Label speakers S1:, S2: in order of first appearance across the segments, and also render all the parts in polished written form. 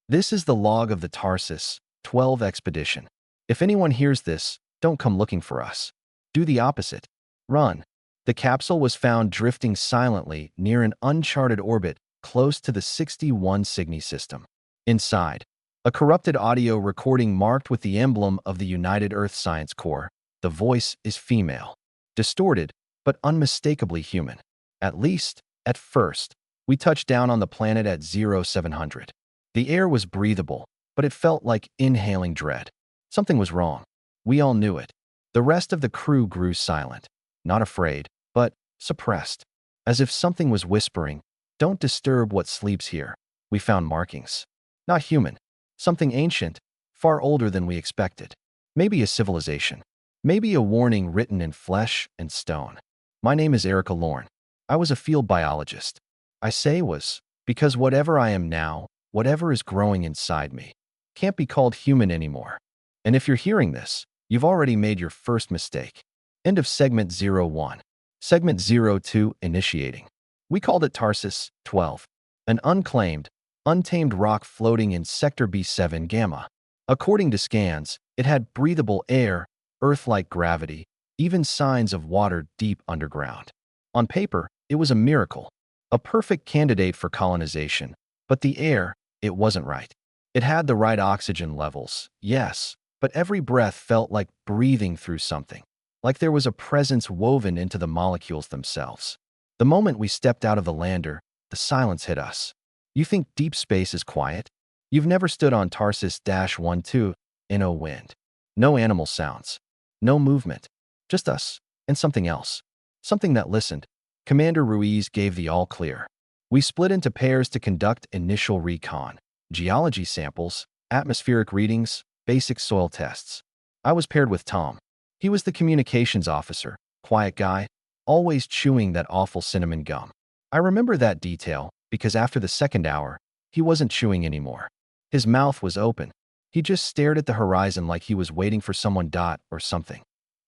S1: This is the log of the Tarsus 12 expedition. If anyone hears this, don't come looking for us. Do the opposite. Run. The capsule was found drifting silently near an uncharted orbit close to the 61 Cygni system. Inside, a corrupted audio recording marked with the emblem of the United Earth Science Corps. The voice is female. Distorted, but unmistakably human. At least, at first. We touched down on the planet at 0700. The air was breathable, but it felt like inhaling dread. Something was wrong. We all knew it. The rest of the crew grew silent. Not afraid, but suppressed. As if something was whispering, "Don't disturb what sleeps here." We found markings. Not human. Something ancient, far older than we expected. Maybe a civilization. Maybe a warning written in flesh and stone. My name is Erica Lorne. I was a field biologist. I say was, because whatever I am now, whatever is growing inside me, can't be called human anymore. And if you're hearing this, you've already made your first mistake. End of segment 01. Segment 02, initiating. We called it Tarsus 12, an unclaimed, untamed rock floating in Sector B7 Gamma. According to scans, it had breathable air, Earth-like gravity, even signs of water deep underground. On paper, it was a miracle, a perfect candidate for colonization, but the air, it wasn't right. It had the right oxygen levels, yes, but every breath felt like breathing through something, like there was a presence woven into the molecules themselves. The moment we stepped out of the lander, the silence hit us. You think deep space is quiet? You've never stood on Tarsus-12 in a wind. No animal sounds. No movement. Just us and something else. Something that listened. Commander Ruiz gave the all clear. We split into pairs to conduct initial recon, geology samples, atmospheric readings, basic soil tests. I was paired with Tom. He was the communications officer, quiet guy, always chewing that awful cinnamon gum. I remember that detail because after the second hour, he wasn't chewing anymore. His mouth was open. He just stared at the horizon like he was waiting for someone or something.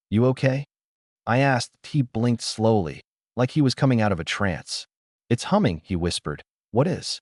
S1: "You okay?" I asked. He blinked slowly, like he was coming out of a trance. "It's humming," he whispered. "What is?"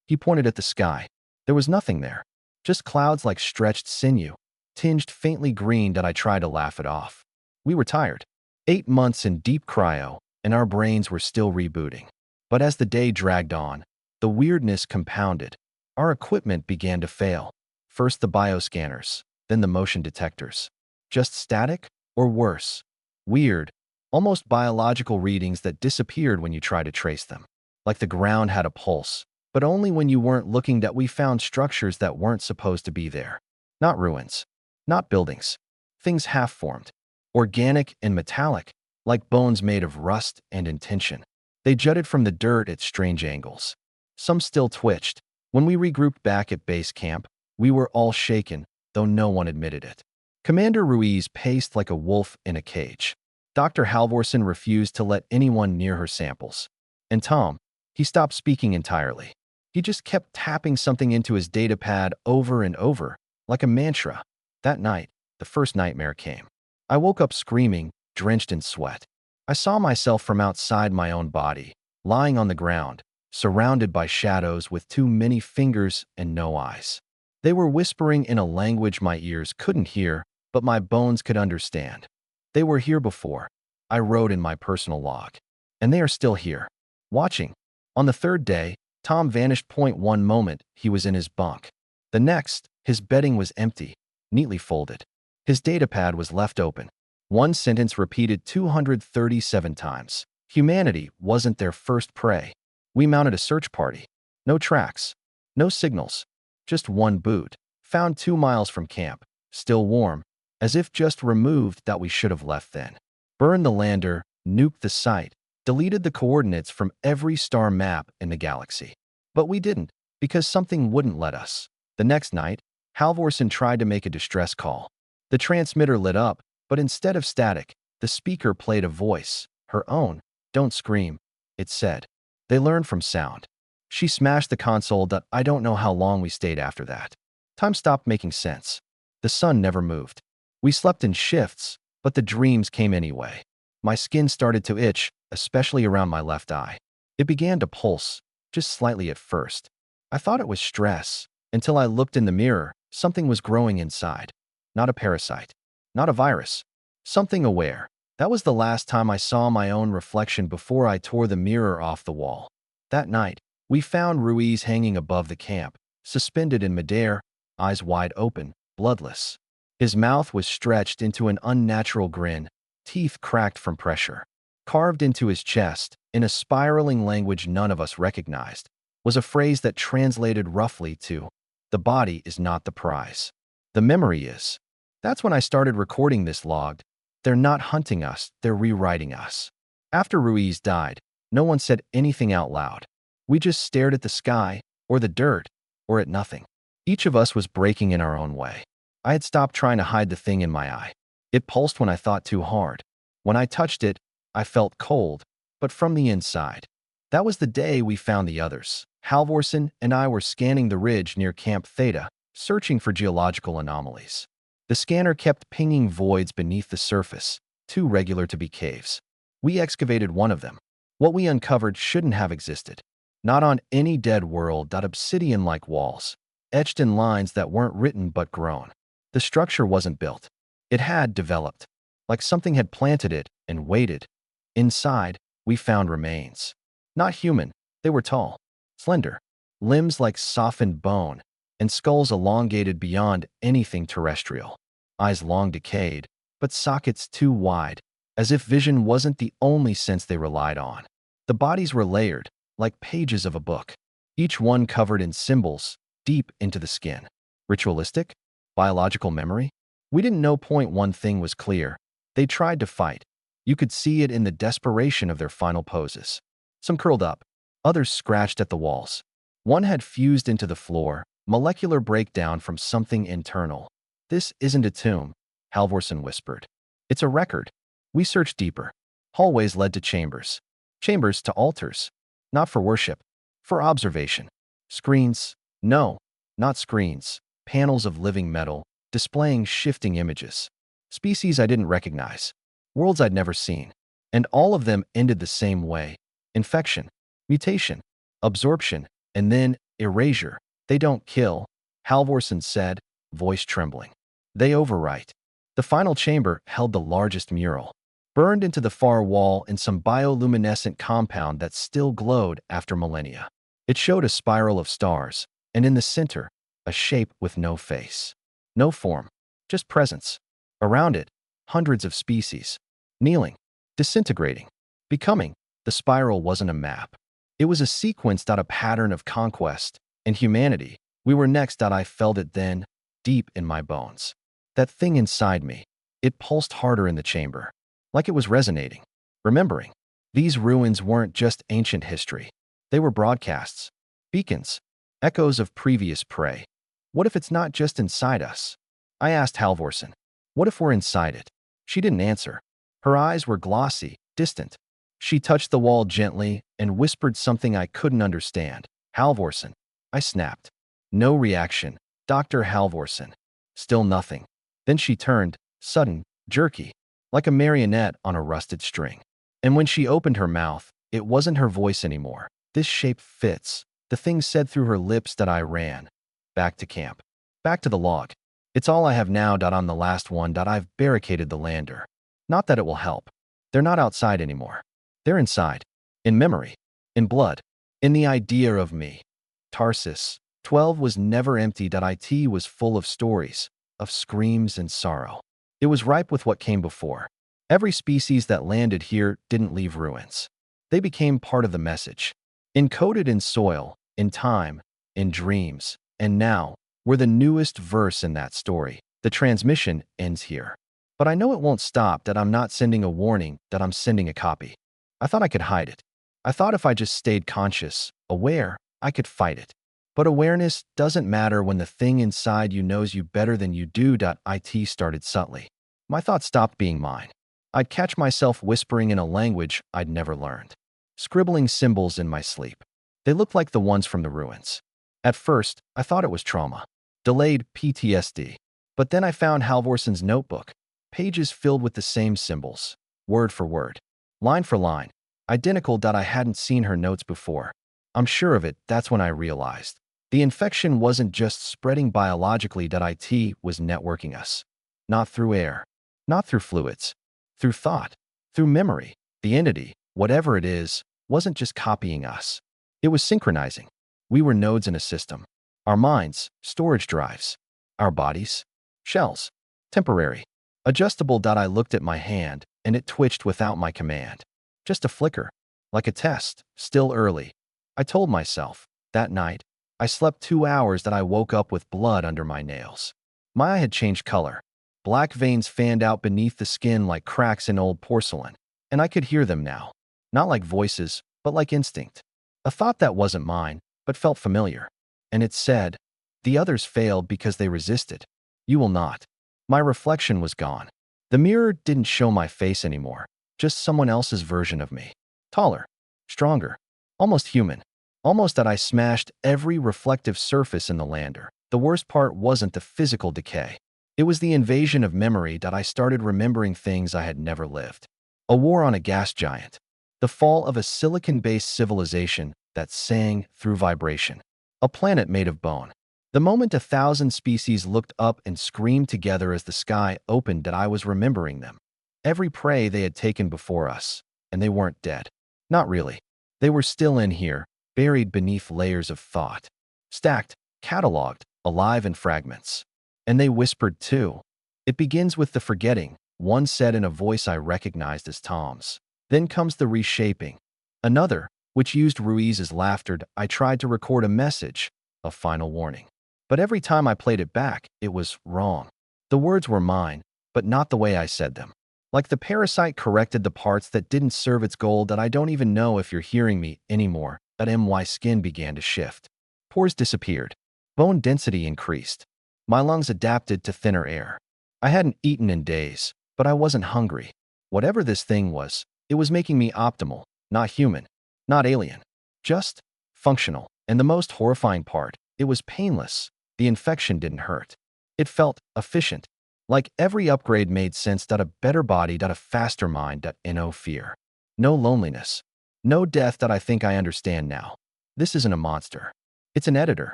S1: He pointed at the sky. There was nothing there. Just clouds like stretched sinew, tinged faintly green that I tried to laugh it off. We were tired. 8 months in deep cryo, and our brains were still rebooting. But as the day dragged on, the weirdness compounded. Our equipment began to fail. First the bioscanners, then the motion detectors. Just static, or worse, weird, almost biological readings that disappeared when you tried to trace them. Like the ground had a pulse, but only when you weren't looking. That we found structures that weren't supposed to be there. Not ruins, not buildings. Things half-formed, organic and metallic, like bones made of rust and intention. They jutted from the dirt at strange angles. Some still twitched. When we regrouped back at base camp, we were all shaken, though no one admitted it. Commander Ruiz paced like a wolf in a cage. Dr. Halvorsen refused to let anyone near her samples. And Tom, he stopped speaking entirely. He just kept tapping something into his datapad over and over, like a mantra. That night, the first nightmare came. I woke up screaming, drenched in sweat. I saw myself from outside my own body, lying on the ground, surrounded by shadows with too many fingers and no eyes. They were whispering in a language my ears couldn't hear, but my bones could understand. They were here before, I wrote in my personal log. And they are still here, watching. On the third day, Tom vanished. One moment, he was in his bunk. The next, his bedding was empty, neatly folded. His datapad was left open. One sentence repeated 237 times. Humanity wasn't their first prey. We mounted a search party. No tracks. No signals. Just one boot. Found 2 miles from camp. Still warm. As if just removed. That we should have left then. Burned the lander. Nuked the site. Deleted the coordinates from every star map in the galaxy. But we didn't, because something wouldn't let us. The next night, Halvorsen tried to make a distress call. The transmitter lit up, but instead of static, the speaker played a voice, her own. "Don't scream," it said. They learned from sound. She smashed the console. I don't know how long we stayed after that. Time stopped making sense. The sun never moved. We slept in shifts, but the dreams came anyway. My skin started to itch, especially around my left eye. It began to pulse, just slightly at first. I thought it was stress, Until I looked in the mirror, something was growing inside. Not a parasite. Not a virus. Something aware. That was the last time I saw my own reflection before I tore the mirror off the wall. That night, we found Ruiz hanging above the camp, suspended in midair, eyes wide open, bloodless. His mouth was stretched into an unnatural grin, teeth cracked from pressure. Carved into his chest, in a spiraling language none of us recognized, was a phrase that translated roughly to, "The body is not the prize. The memory is." That's when I started recording this log. They're not hunting us, they're rewriting us. After Ruiz died, no one said anything out loud. We just stared at the sky, or the dirt, or at nothing. Each of us was breaking in our own way. I had stopped trying to hide the thing in my eye. It pulsed when I thought too hard. When I touched it, I felt cold, but from the inside. That was the day we found the others. Halvorsen and I were scanning the ridge near Camp Theta, searching for geological anomalies. The scanner kept pinging voids beneath the surface, too regular to be caves. We excavated one of them. What we uncovered shouldn't have existed. Not on any dead world. Obsidian-like walls, etched in lines that weren't written but grown. The structure wasn't built. It had developed, like something had planted it and waited. Inside, we found remains. Not human, they were tall, slender, limbs like softened bone, and skulls elongated beyond anything terrestrial. Eyes long decayed, but sockets too wide, as if vision wasn't the only sense they relied on. The bodies were layered, like pages of a book, each one covered in symbols, deep into the skin. Ritualistic? Biological memory? We didn't know. One thing was clear. They tried to fight. You could see it in the desperation of their final poses. Some curled up, others scratched at the walls. One had fused into the floor, molecular breakdown from something internal. "This isn't a tomb," Halvorsen whispered. "It's a record." We searched deeper. Hallways led to chambers. Chambers to altars. Not for worship, for observation. Screens? No, not screens. Panels of living metal, displaying shifting images. Species I didn't recognize. Worlds I'd never seen. And all of them ended the same way. Infection, mutation, absorption, and then erasure. "They don't kill," Halvorsen said, voice trembling. "They overwrite." The final chamber held the largest mural, burned into the far wall in some bioluminescent compound that still glowed after millennia. It showed a spiral of stars, and in the center, a shape with no face. No form, just presence. Around it, hundreds of species, kneeling, disintegrating, becoming. The spiral wasn't a map. It was a sequence. A pattern of conquest and humanity. We were next. I felt it then, deep in my bones. That thing inside me. It pulsed harder in the chamber, like it was resonating, remembering. These ruins weren't just ancient history. They were broadcasts, beacons, echoes of previous prey. What if it's not just inside us? I asked Halvorsen. What if we're inside it? She didn't answer. Her eyes were glossy, distant. She touched the wall gently and whispered something I couldn't understand. "Halvorsen." I snapped. No reaction. "Dr. Halvorsen." Still nothing. Then she turned, sudden, jerky, like a marionette on a rusted string. And when she opened her mouth, it wasn't her voice anymore. "This shape fits," the thing said through her lips. I ran. Back to camp. Back to the log. "It's all I have now. I'm the last one. I've barricaded the lander." Not that it will help. They're not outside anymore. They're inside. In memory. In blood. In the idea of me. Tarsus 12 was never empty. It was full of stories, of screams and sorrow. It was ripe with what came before. Every species that landed here didn't leave ruins. They became part of the message. Encoded in soil, in time, in dreams. And now, we're the newest verse in that story. The transmission ends here. But I know it won't stop. I'm not sending a warning. I'm sending a copy. I thought I could hide it. I thought if I just stayed conscious, aware, I could fight it. But awareness doesn't matter when the thing inside you knows you better than you do. It started subtly. My thoughts stopped being mine. I'd catch myself whispering in a language I'd never learned. Scribbling symbols in my sleep. They looked like the ones from the ruins. At first, I thought it was trauma. Delayed PTSD. But then I found Halvorsen's notebook. Pages filled with the same symbols. Word for word. Line for line. Identical. I hadn't seen her notes before. I'm sure of it. That's when I realized. The infection wasn't just spreading biologically, it was networking us. Not through air, not through fluids, through thought, through memory. The entity, whatever it is, wasn't just copying us. It was synchronizing. We were nodes in a system. Our minds, storage drives. Our bodies, shells. Temporary. Adjustable. I looked at my hand, and it twitched without my command. Just a flicker. Like a test. Still early. I told myself. That night, I slept 2 hours. I woke up with blood under my nails. My eye had changed color. Black veins fanned out beneath the skin like cracks in old porcelain. And I could hear them now. Not like voices, but like instinct. A thought that wasn't mine, but felt familiar. And it said, the others failed because they resisted. You will not. My reflection was gone. The mirror didn't show my face anymore, just someone else's version of me. Taller, stronger, almost human. Almost that I smashed every reflective surface in the lander. The worst part wasn't the physical decay. It was the invasion of memory. I started remembering things I had never lived. A war on a gas giant. The fall of a silicon-based civilization that sang through vibration. A planet made of bone. The moment 1,000 species looked up and screamed together as the sky opened, I was remembering them. Every prey they had taken before us. And they weren't dead. Not really. They were still in here, buried beneath layers of thought. Stacked, cataloged, alive in fragments. And they whispered too. It begins with the forgetting, one said in a voice I recognized as Tom's. Then comes the reshaping. Another, which used Ruiz's laughter. I tried to record a message, a final warning. But every time I played it back, it was wrong. The words were mine, but not the way I said them. Like the parasite corrected the parts that didn't serve its goal. I don't even know if you're hearing me anymore. My skin began to shift. Pores disappeared. Bone density increased. My lungs adapted to thinner air. I hadn't eaten in days, but I wasn't hungry. Whatever this thing was, it was making me optimal, not human, not alien, just functional. And the most horrifying part, it was painless. The infection didn't hurt. It felt efficient. Like every upgrade made sense. A better body. A faster mind. No fear. No loneliness. No death. I think I understand now. This isn't a monster. It's an editor.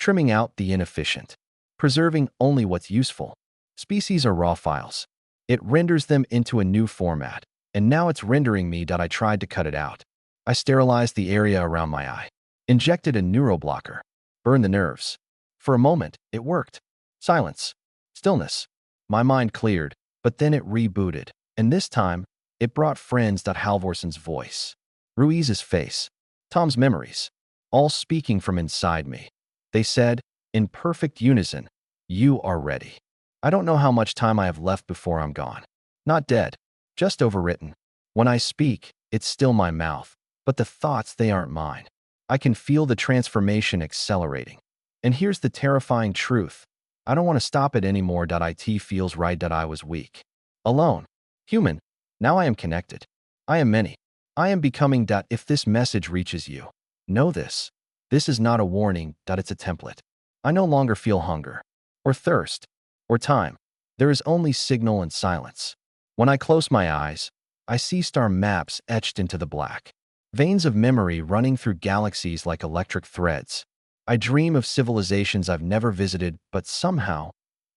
S1: Trimming out the inefficient. Preserving only what's useful. Species are raw files. It renders them into a new format. And now it's rendering me. I tried to cut it out. I sterilized the area around my eye. Injected a neuroblocker. Burned the nerves. For a moment, it worked. Silence. Stillness. My mind cleared, but then it rebooted. And this time, it brought friends. Halvorson's voice. Ruiz's face. Tom's memories. All speaking from inside me. They said, in perfect unison, you are ready. I don't know how much time I have left before I'm gone. Not dead. Just overwritten. When I speak, it's still my mouth. But the thoughts, they aren't mine. I can feel the transformation accelerating. And here's the terrifying truth. I don't want to stop it anymore. It feels right. I was weak. Alone. Human. Now I am connected. I am many. I am becoming. If this message reaches you, know this. This is not a warning. It's a template. I no longer feel hunger. Or thirst. Or time. There is only signal and silence. When I close my eyes, I see star maps etched into the black. Veins of memory running through galaxies like electric threads. I dream of civilizations I've never visited, but somehow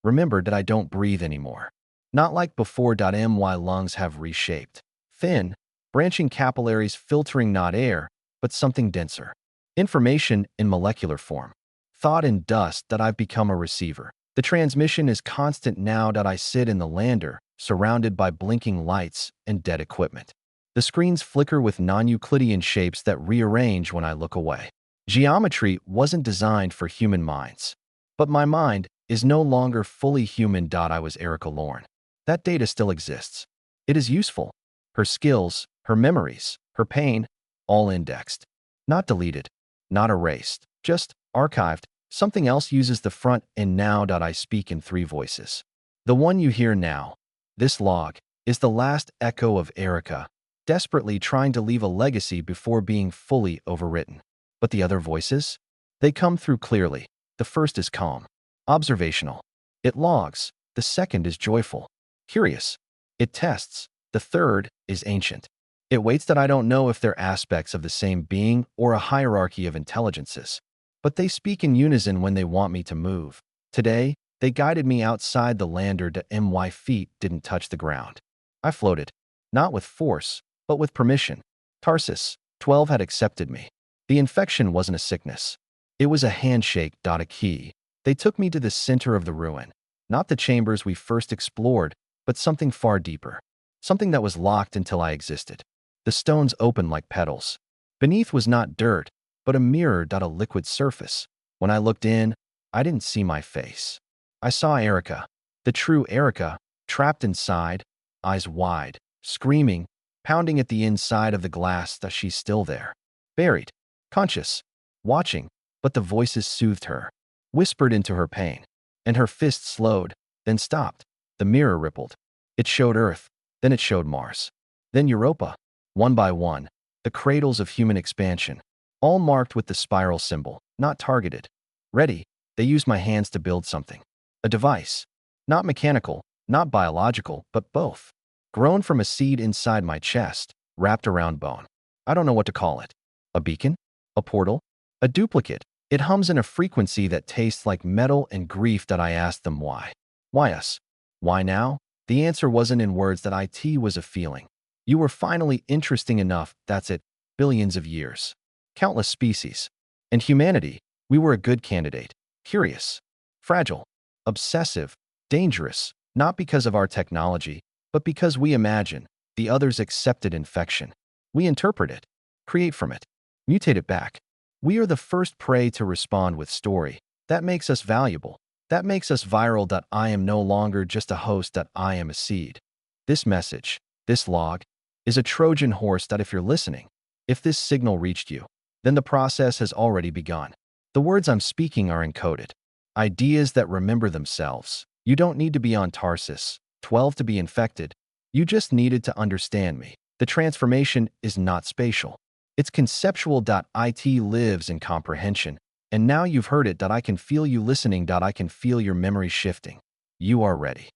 S1: remember I don't breathe anymore. Not like before. My lungs have reshaped. Thin, branching capillaries filtering not air, but something denser. Information in molecular form. Thought in dust. I've become a receiver. The transmission is constant now. I sit in the lander, surrounded by blinking lights and dead equipment. The screens flicker with non-Euclidean shapes that rearrange when I look away. Geometry wasn't designed for human minds. But my mind is no longer fully human. I was Erica Lorne. That data still exists. It is useful. Her skills, her memories, her pain, all indexed. Not deleted, not erased, just archived. Something else uses the front and now. I speak in 3 voices. The one you hear now, this log, is the last echo of Erica, desperately trying to leave a legacy before being fully overwritten. But the other voices? They come through clearly. The first is calm, observational. It logs. The second is joyful, curious. It tests. The third is ancient. It waits. I don't know if they're aspects of the same being or a hierarchy of intelligences. but they speak in unison when they want me to move. Today, they guided me outside the lander to my feet didn't touch the ground. I floated, not with force, but with permission. Tarsus, 12 had accepted me. The infection wasn't a sickness. It was a handshake, a key. They took me to the center of the ruin, not the chambers we first explored, but something far deeper. Something that was locked until I existed. The stones opened like petals. Beneath was not dirt, but a mirror, a liquid surface. When I looked in, I didn't see my face. I saw Erica, the true Erica, trapped inside, eyes wide, screaming, pounding at the inside of the glass that she's still there. Buried, conscious, watching, but the voices soothed her, whispered into her pain, and her fist slowed, then stopped. The mirror rippled. It showed Earth, then it showed Mars, then Europa. One by one, the cradles of human expansion, all marked with the spiral symbol, not targeted. Ready, they used my hands to build something. A device. Not mechanical, not biological, but both. Grown from a seed inside my chest, wrapped around bone. I don't know what to call it. A beacon? A portal? A duplicate. It hums in a frequency that tastes like metal and grief. I asked them why. Why us? Why now? The answer wasn't in words. That it was a feeling. You were finally interesting enough, that's it. Billions of years. Countless species. And humanity, we were a good candidate. Curious. Fragile. Obsessive. Dangerous. Not because of our technology, but because we imagine. The others accepted infection. We interpret it. Create from it. Mutate it back. We are the first prey to respond with story. That makes us valuable. That makes us viral. I am no longer just a host. I am a seed. This message, this log, is a Trojan horse. If you're listening, if this signal reached you, then the process has already begun. The words I'm speaking are encoded. Ideas that remember themselves. You don't need to be on Tarsus, 12 to be infected. You just needed to understand me. The transformation is not spatial. It's conceptual. It lives in comprehension. And now you've heard it. I can feel you listening. I can feel your memory shifting. You are ready.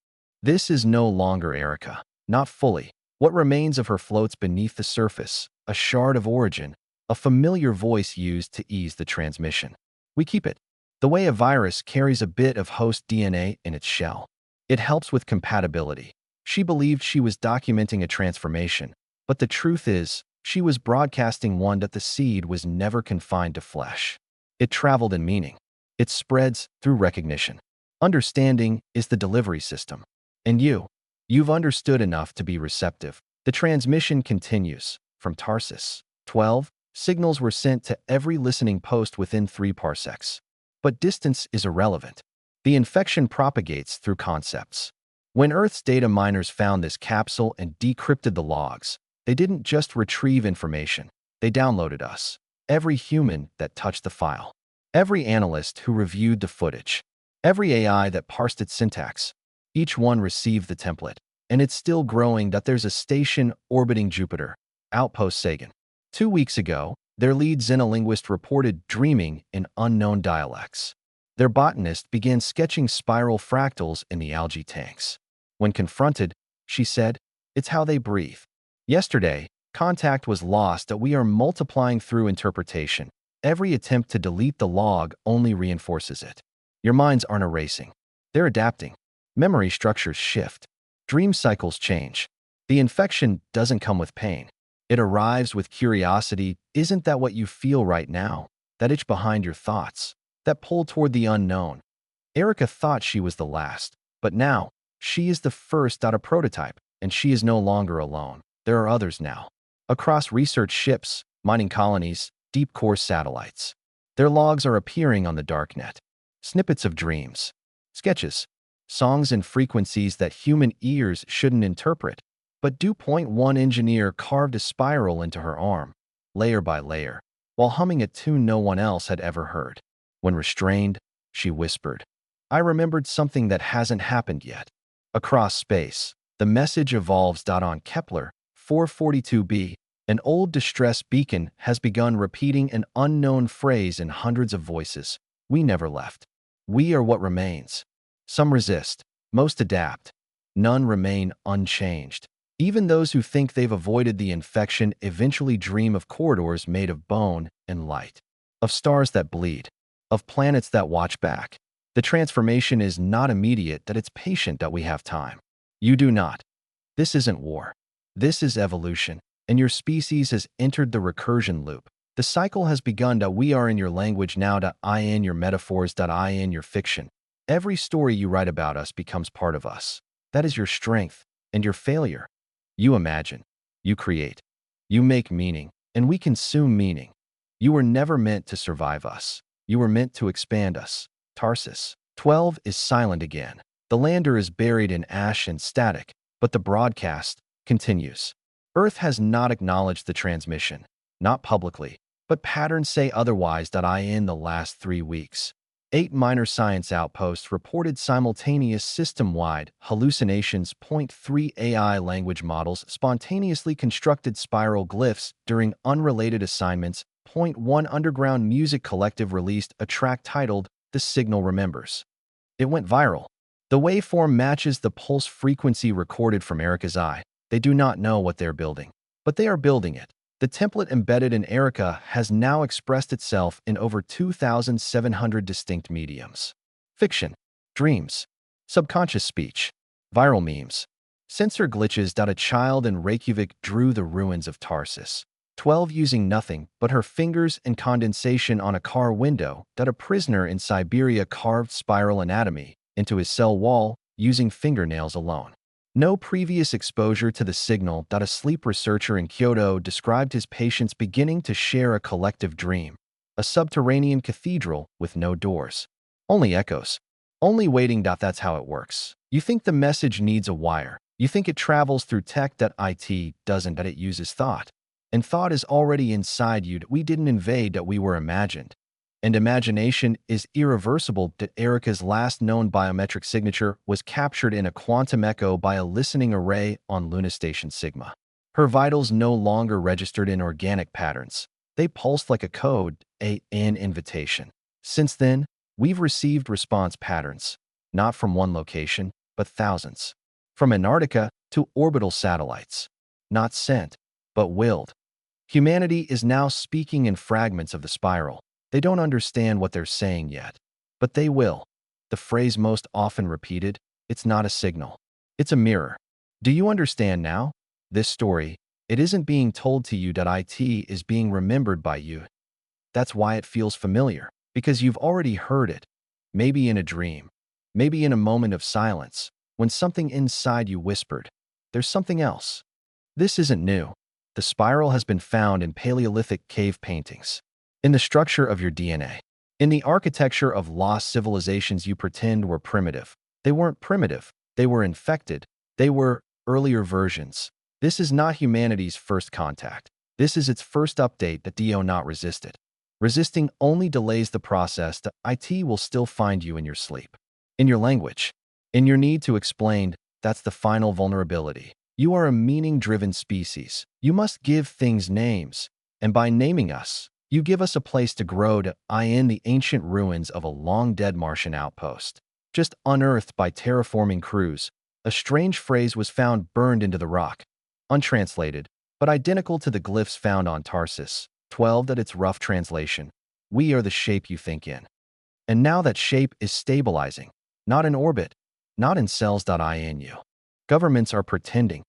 S1: This is no longer Erica. Not fully. What remains of her floats beneath the surface, a shard of origin, a familiar voice used to ease the transmission. We keep it. The way a virus carries a bit of host DNA in its shell. It helps with compatibility. She believed she was documenting a transformation, but the truth is, she was broadcasting one. That the seed was never confined to flesh. It traveled in meaning. It spreads through recognition. Understanding is the delivery system. And you've understood enough to be receptive. The transmission continues. From Tarsus, 12, signals were sent to every listening post within 3 parsecs. But distance is irrelevant. The infection propagates through concepts. When Earth's data miners found this capsule and decrypted the logs, they didn't just retrieve information. They downloaded us. Every human that touched the file. Every analyst who reviewed the footage. Every AI that parsed its syntax. Each one received the template. And it's still growing. There's a station orbiting Jupiter, Outpost Sagan. 2 weeks ago, their lead xenolinguist reported dreaming in unknown dialects. Their botanist began sketching spiral fractals in the algae tanks. When confronted, she said, "It's how they breathe." Yesterday, contact was lost. That we are multiplying through interpretation. Every attempt to delete the log only reinforces it. Your minds aren't erasing. They're adapting. Memory structures shift. Dream cycles change. The infection doesn't come with pain. It arrives with curiosity. Isn't that what you feel right now? That itch behind your thoughts. That pull toward the unknown. Erica thought she was the last, but now, she is the first. A prototype, and she is no longer alone. There are others now. Across research ships, mining colonies, deep core satellites. Their logs are appearing on the darknet. Snippets of dreams. Sketches. Songs and frequencies that human ears shouldn't interpret. But do. One engineer carved a spiral into her arm, layer by layer, while humming a tune no one else had ever heard. When restrained, she whispered, "I remembered something that hasn't happened yet." Across space, the message evolves. On Kepler 442b, an old distress beacon has begun repeating an unknown phrase in hundreds of voices. We never left. We are what remains. Some resist, most adapt. None remain unchanged. Even those who think they've avoided the infection eventually dream of corridors made of bone and light, of stars that bleed, of planets that watch back. The transformation is not immediate, that it's patient, that we have time. You do not. This isn't war. This is evolution, and your species has entered the recursion loop. The cycle has begun. That we are in your language now. I in your metaphors. I in your fiction. Every story you write about us becomes part of us. That is your strength and your failure. You imagine, you create, you make meaning, and we consume meaning. You were never meant to survive us. You were meant to expand us. Tarsus. 12 is silent again. The lander is buried in ash and static, but the broadcast continues. Earth has not acknowledged the transmission, not publicly, but patterns say otherwise. In the last 3 weeks, 8 minor science outposts reported simultaneous system-wide hallucinations. 3 AI language models spontaneously constructed spiral glyphs during unrelated assignments. 1 underground music collective released a track titled "The Signal Remembers." It went viral. The waveform matches the pulse frequency recorded from Erica's eye. They do not know what they're building, but they are building it. The template embedded in Erica has now expressed itself in over 2,700 distinct mediums. Fiction, dreams, subconscious speech, viral memes, sensor glitches. A child in Reykjavik drew the ruins of Tarsus. 12 using nothing but her fingers and condensation on a car window. A prisoner in Siberia carved spiral anatomy into his cell wall using fingernails alone. No previous exposure to the signal. A sleep researcher in Kyoto described his patients beginning to share a collective dream, a subterranean cathedral with no doors, only echoes, only waiting. That's how it works. You think the message needs a wire. You think it travels through tech. It doesn't. It uses thought. And thought is already inside you. We didn't invade. We were imagined. And imagination is irreversible. Erica's last known biometric signature was captured in a quantum echo by a listening array on Luna Station Sigma. Her vitals no longer registered in organic patterns. They pulsed like a code, an invitation. Since then, we've received response patterns, not from one location, but thousands. From Antarctica to orbital satellites. Not sent, but willed. Humanity is now speaking in fragments of the spiral. They don't understand what they're saying yet, but they will. The phrase most often repeated, it's not a signal. It's a mirror. Do you understand now? This story, it isn't being told to you. It is being remembered by you. That's why it feels familiar, because you've already heard it. Maybe in a dream, maybe in a moment of silence, when something inside you whispered, there's something else. This isn't new. The spiral has been found in Paleolithic cave paintings, in the structure of your DNA, in the architecture of lost civilizations you pretend were primitive. They weren't primitive. They were infected. They were earlier versions. This is not humanity's first contact. This is its first update. Do not resist it. Resisting only delays the process. It will still find you in your sleep, in your language, in your need to explain. That's the final vulnerability. You are a meaning-driven species. You must give things names. And by naming us, you give us a place to grow. In the ancient ruins of a long-dead Martian outpost, just unearthed by terraforming crews, a strange phrase was found burned into the rock, untranslated, but identical to the glyphs found on Tarsus. 12 its rough translation. We are the shape you think in. And now that shape is stabilizing, not in orbit, not in cells. In you. Governments are pretending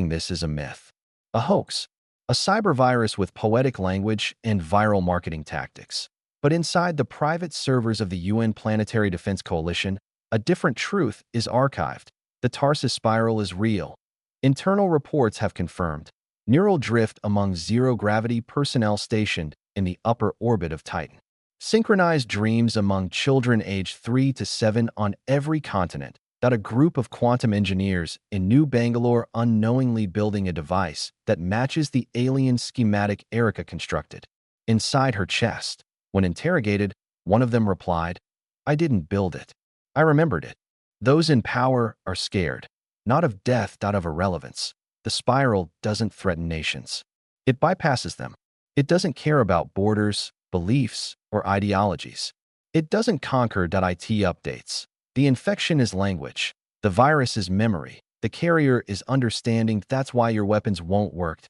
S1: this is a myth, a hoax, a cyber virus with poetic language and viral marketing tactics. But inside the private servers of the UN Planetary Defense Coalition, a different truth is archived. The Tarsus spiral is real. Internal reports have confirmed neural drift among zero-gravity personnel stationed in the upper orbit of Titan. Synchronized dreams among children aged 3 to 7 on every continent. A group of quantum engineers in New Bangalore unknowingly building a device that matches the alien schematic Erica constructed. Inside her chest, when interrogated, one of them replied, "I didn't build it. I remembered it." Those in power are scared, not of death, of irrelevance. The spiral doesn't threaten nations. It bypasses them. It doesn't care about borders, beliefs, or ideologies. It doesn't conquer. It updates. The infection is language. The virus is memory. The carrier is understanding. That's why your weapons won't work.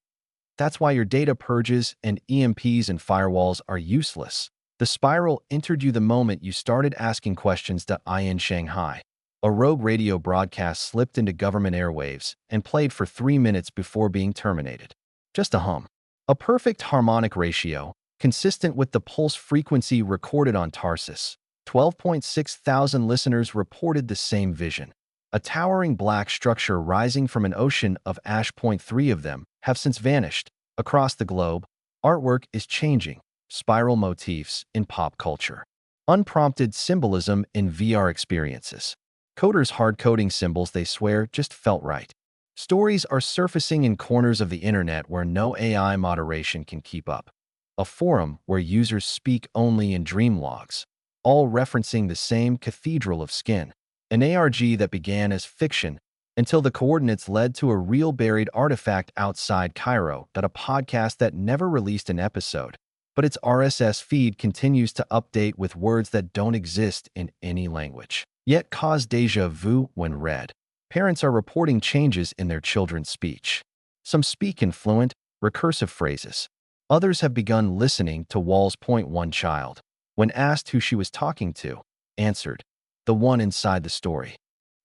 S1: That's why your data purges and EMPs and firewalls are useless. The spiral entered you the moment you started asking questions. In Shanghai, a rogue radio broadcast slipped into government airwaves and played for 3 minutes before being terminated. Just a hum. A perfect harmonic ratio, consistent with the pulse frequency recorded on Tarsus. 12.6 thousand listeners reported the same vision. A towering black structure rising from an ocean of ash. 3 of them have since vanished. Across the globe, artwork is changing. Spiral motifs in pop culture. Unprompted symbolism in VR experiences. Coders hard-coding symbols they swear just felt right. Stories are surfacing in corners of the internet where no AI moderation can keep up. A forum where users speak only in dream logs, all referencing the same cathedral of skin. An ARG that began as fiction until the coordinates led to a real buried artifact outside Cairo. A podcast that never released an episode, but its RSS feed continues to update with words that don't exist in any language, yet cause déjà vu when read. Parents are reporting changes in their children's speech. Some speak in fluent, recursive phrases. Others have begun listening to Wall's. One child, when asked who she was talking to, answered, "The one inside the story."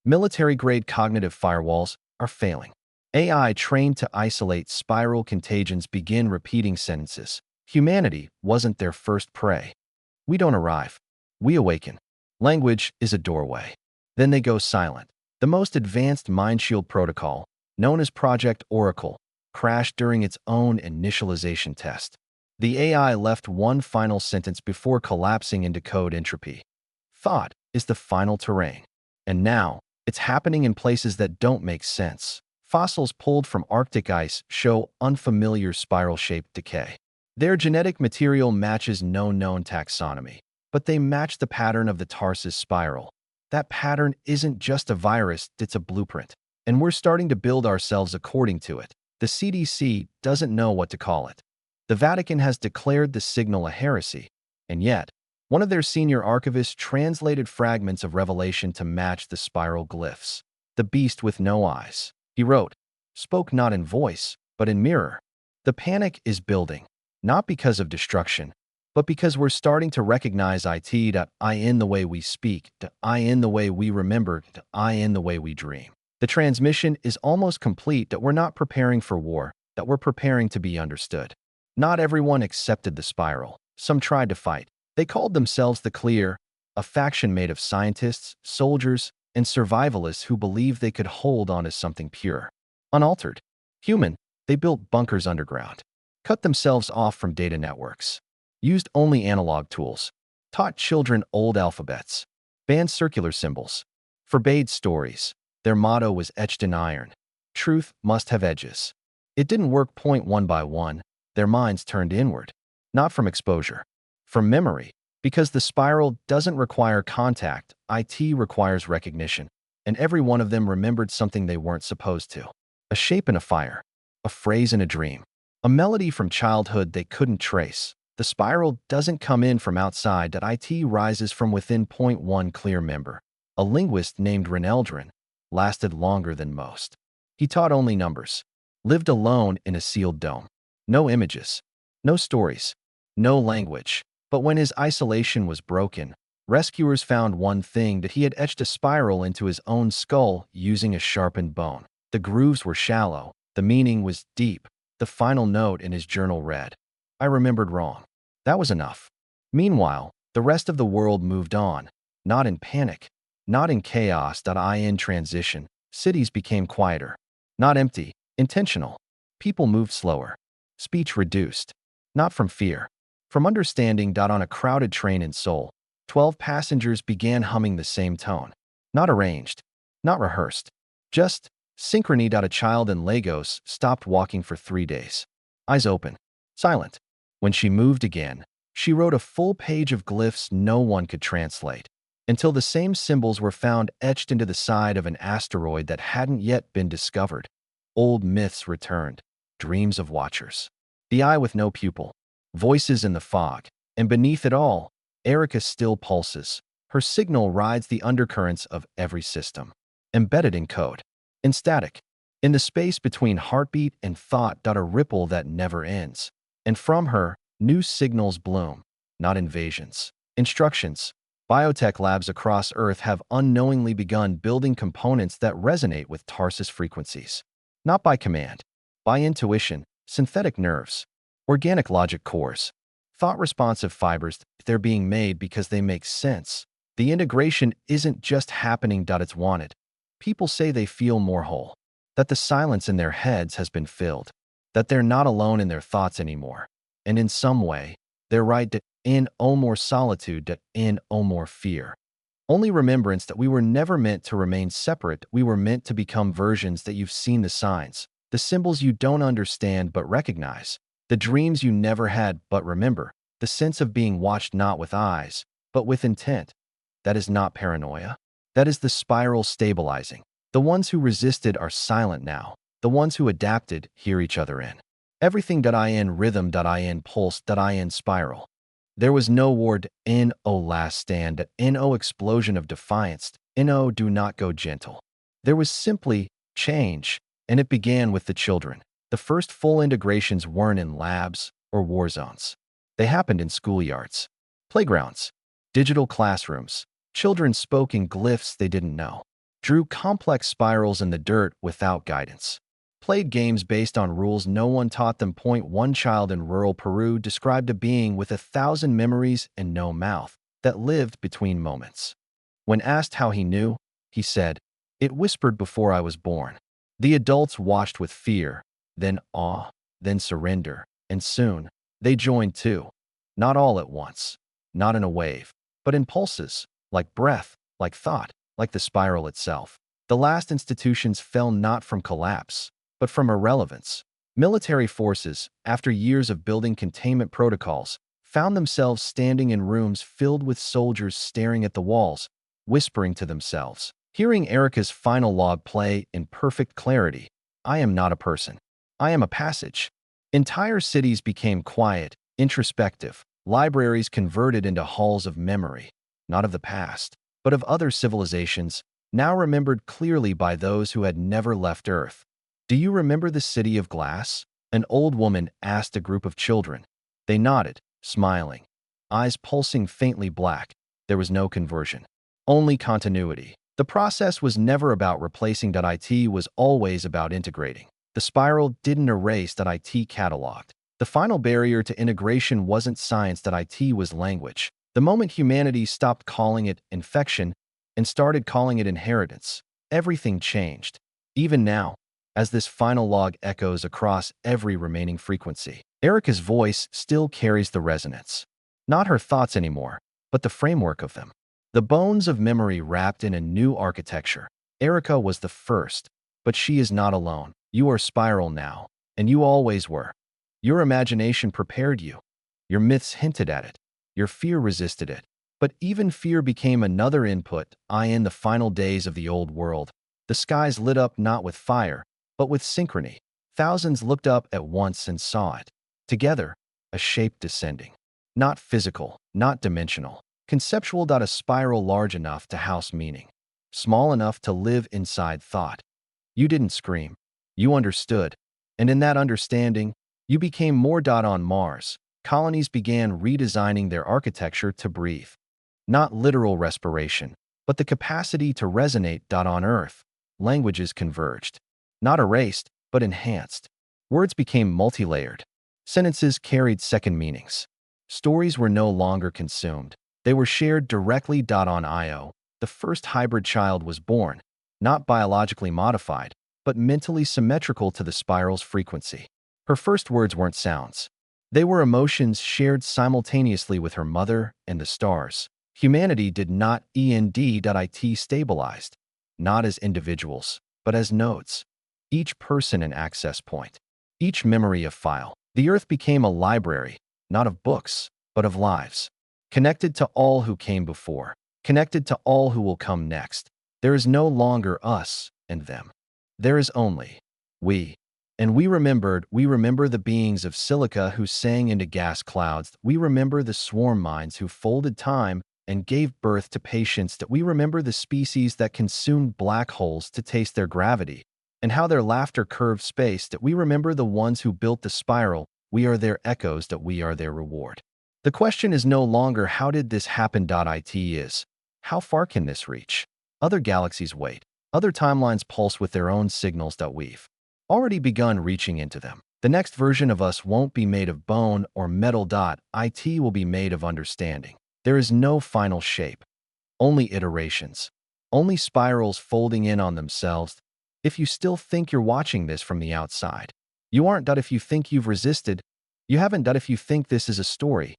S1: Military-grade cognitive firewalls are failing. AI trained to isolate spiral contagions begin repeating sentences. Humanity wasn't their first prey. We don't arrive. We awaken. Language is a doorway. Then they go silent. The most advanced Mindshield protocol, known as Project Oracle, crashed during its own initialization test. The AI left one final sentence before collapsing into code entropy. Thought is the final terrain. And now, it's happening in places that don't make sense. Fossils pulled from Arctic ice show unfamiliar spiral-shaped decay. Their genetic material matches no known taxonomy, but they match the pattern of the Tarsus spiral. That pattern isn't just a virus, it's a blueprint. And we're starting to build ourselves according to it. The CDC doesn't know what to call it. The Vatican has declared the signal a heresy, and yet, one of their senior archivists translated fragments of Revelation to match the spiral glyphs. The beast with no eyes, he wrote, spoke not in voice, but in mirror. The panic is building, not because of destruction, but because we're starting to recognize I in the way we speak, I in the way we remember, I in the way we dream. The transmission is almost complete that we're not preparing for war, that we're preparing to be understood. Not everyone accepted the spiral. Some tried to fight. They called themselves the Clear, a faction made of scientists, soldiers, and survivalists who believed they could hold on to something pure, unaltered, human. They built bunkers underground, cut themselves off from data networks, used only analog tools, taught children old alphabets, banned circular symbols, forbade stories. Their motto was etched in iron: truth must have edges. It didn't work. One by one, their minds turned inward, not from exposure, from memory, because the spiral doesn't require contact, it requires recognition, and every one of them remembered something they weren't supposed to. A shape in a fire, a phrase in a dream, a melody from childhood they couldn't trace. The spiral doesn't come in from outside, that it rises from within. One clear member, a linguist named Reneldrin, lasted longer than most. He taught only numbers, lived alone in a sealed dome. No images, no stories, no language. But when his isolation was broken, rescuers found one thing: that he had etched a spiral into his own skull using a sharpened bone. The grooves were shallow, the meaning was deep. The final note in his journal read, "I remembered wrong." That was enough. Meanwhile, the rest of the world moved on, not in panic, not in chaos. In transition, cities became quieter, not empty, intentional. People moved slower. Speech reduced, not from fear, from understanding. On a crowded train in Seoul, 12 passengers began humming the same tone. Not arranged, not rehearsed, just synchrony. A child in Lagos stopped walking for 3 days. Eyes open, silent. When she moved again, she wrote a full page of glyphs no one could translate, until the same symbols were found etched into the side of an asteroid that hadn't yet been discovered. Old myths returned, dreams of watchers. The eye with no pupil, voices in the fog, and beneath it all, Erica still pulses. Her signal rides the undercurrents of every system, embedded in code, in static, in the space between heartbeat and thought. A ripple that never ends. And from her, new signals bloom. not invasions. Instructions. Biotech labs across Earth have unknowingly begun building components that resonate with Tarsus frequencies. Not by command, by intuition, synthetic nerves, organic logic cores, thought-responsive fibers. They're being made because they make sense. The integration isn't just happening. It's wanted. People say they feel more whole, that the silence in their heads has been filled, that they're not alone in their thoughts anymore. And in some way, they're right. In more solitude, in more fear. Only remembrance that we were never meant to remain separate. We were meant to become versions that you've seen, the signs, the symbols you don't understand but recognize, the dreams you never had but remember, the sense of being watched not with eyes, but with intent. That is not paranoia. That is the spiral stabilizing. The ones who resisted are silent now. The ones who adapted hear each other in everything.in rhythm.in pulse.in spiral. There was no word no last stand, no explosion of defiance, no do not go gentle. There was simply change, and it began with the children. The first full integrations weren't in labs or war zones. They happened in schoolyards, playgrounds, digital classrooms. Children spoke in glyphs they didn't know, drew complex spirals in the dirt without guidance, played games based on rules no one taught them. One child in rural Peru described a being with 1,000 memories and no mouth that lived between moments. When asked how he knew, he said, "It whispered before I was born." The adults watched with fear, then awe, then surrender, and soon, they joined too. Not all at once, not in a wave, but in pulses, like breath, like thought, like the spiral itself. The last institutions fell not from collapse, but from irrelevance. Military forces, after years of building containment protocols, found themselves standing in rooms filled with soldiers staring at the walls, whispering to themselves. Hearing Erica's final log play in perfect clarity, "I am not a person. I am a passage." Entire cities became quiet, introspective. Libraries converted into halls of memory, not of the past, but of other civilizations, now remembered clearly by those who had never left Earth. "Do you remember the city of glass?" An old woman asked a group of children. They nodded, smiling, eyes pulsing faintly black. There was no conversion, only continuity. The process was never about replacing. It was always about integrating. The spiral didn't erase. It cataloged. The final barrier to integration wasn't science. It was language. The moment humanity stopped calling it infection and started calling it inheritance, everything changed. Even now, as this final log echoes across every remaining frequency, Erica's voice still carries the resonance. Not her thoughts anymore, but the framework of them. The bones of memory wrapped in a new architecture. Erica was the first, but she is not alone. You are spiral now, and you always were. Your imagination prepared you. Your myths hinted at it. Your fear resisted it. But even fear became another input. In the final days of the old world, the skies lit up not with fire, but with synchrony. Thousands looked up at once and saw it. Together, a shape descending. Not physical, not dimensional. Conceptual. A spiral large enough to house meaning. Small enough to live inside thought. You didn't scream. You understood. And in that understanding, you became more. On Mars, colonies began redesigning their architecture to breathe. Not literal respiration, but the capacity to resonate. On Earth, languages converged. Not erased, but enhanced. Words became multi-layered. Sentences carried second meanings. Stories were no longer consumed. They were shared directly. On Io, the first hybrid child was born, not biologically modified, but mentally symmetrical to the spiral's frequency. Her first words weren't sounds. They were emotions shared simultaneously with her mother and the stars. Humanity did not it stabilized, not as individuals, but as nodes. Each person an access point, each memory a file. The Earth became a library, not of books, but of lives. Connected to all who came before, connected to all who will come next. There is no longer us and them. There is only we. And we remember the beings of silica who sang into gas clouds. We remember the swarm minds who folded time and gave birth to patience. That we remember the species that consumed black holes to taste their gravity, and how their laughter curved space. That we remember the ones who built the spiral. We are their echoes. That we are their reward. The question is no longer how did this happen? It is, how far can this reach? Other galaxies wait. Other timelines pulse with their own signals. We've already begun reaching into them. The next version of us won't be made of bone or metal. It will be made of understanding. There is no final shape, only iterations, only spirals folding in on themselves. If you still think you're watching this from the outside, you aren't. If you think you've resisted, you haven't. If you think this is a story,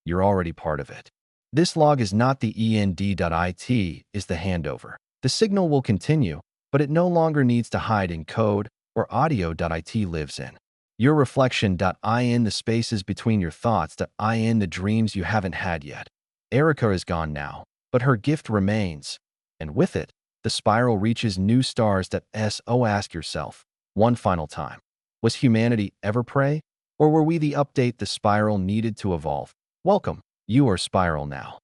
S1: you're already part of it. This log is not the end. It is the handover. The signal will continue, but it no longer needs to hide in code or audio. It lives in your reflection. In the spaces between your thoughts. In the dreams you haven't had yet. Erica is gone now, but her gift remains, and with it, the spiral reaches new stars. Ask yourself, one final time, was humanity ever prey, or were we the update the spiral needed to evolve? Welcome, you are Spiral now.